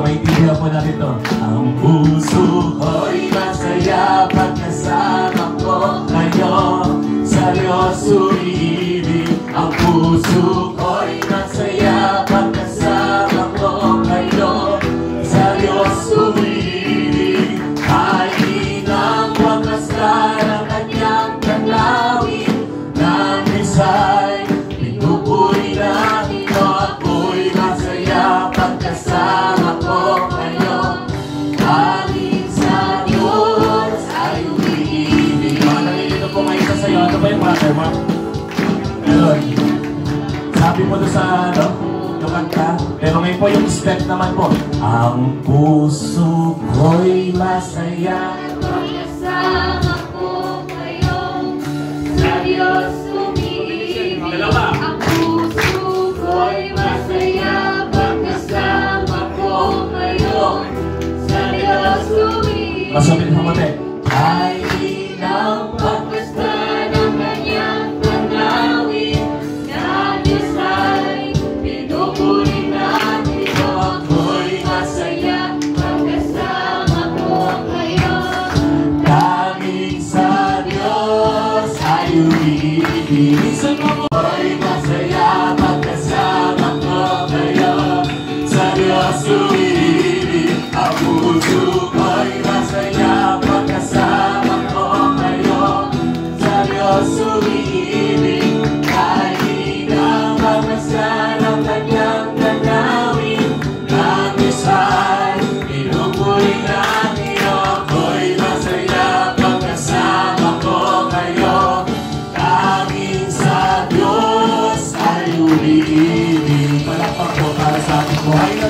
maintindihan po natin ito. Ang puso ko'y masaya pagkasama ko ngayon. Seryoso ibig. Ang puso ko'y masaya pagkasama ko ngayon. Seryoso ibig. Ay inang wakas na ng kanyang tanawin. Nang isa'y pinupuri natin o ako'y masaya pagkasama ko ngayon. Tanging sa Diyos ay umiibig. Nalilito po ngayon sa'yo. Ano ba yung mother mo? Ayun. Sabi mo doon sa yung kanta. Pero ngayon po yung step naman po. Ang puso ko'y masaya pagkasama ko ngayon. Sa Diyos umiibig. Ang puso ko'y masaya pagkasama ko ngayon. Sa Diyos umiibig. Masabihin mo mati. Ay inang pagkasta ng kanyang tanawin. Na Diyos ay pinupuri natin o ako'y masaya pagkasama ko ngayon. Tanging sa Diyos ay umiibig. Ako'y masaya pagkasama ko ngayon. Sa Diyos umiibig. Ang puso ko'y masaya pagkasama ko ngayon. Sa Diyos umiibig. Kahit inang magmasa ng kanyang tanawin. Nang isa'y pinupuri natin o ako'y masaya pagkasama ko ngayon. Tanging sa Diyos ay umiibig. Palakpak po para sa ating buhay na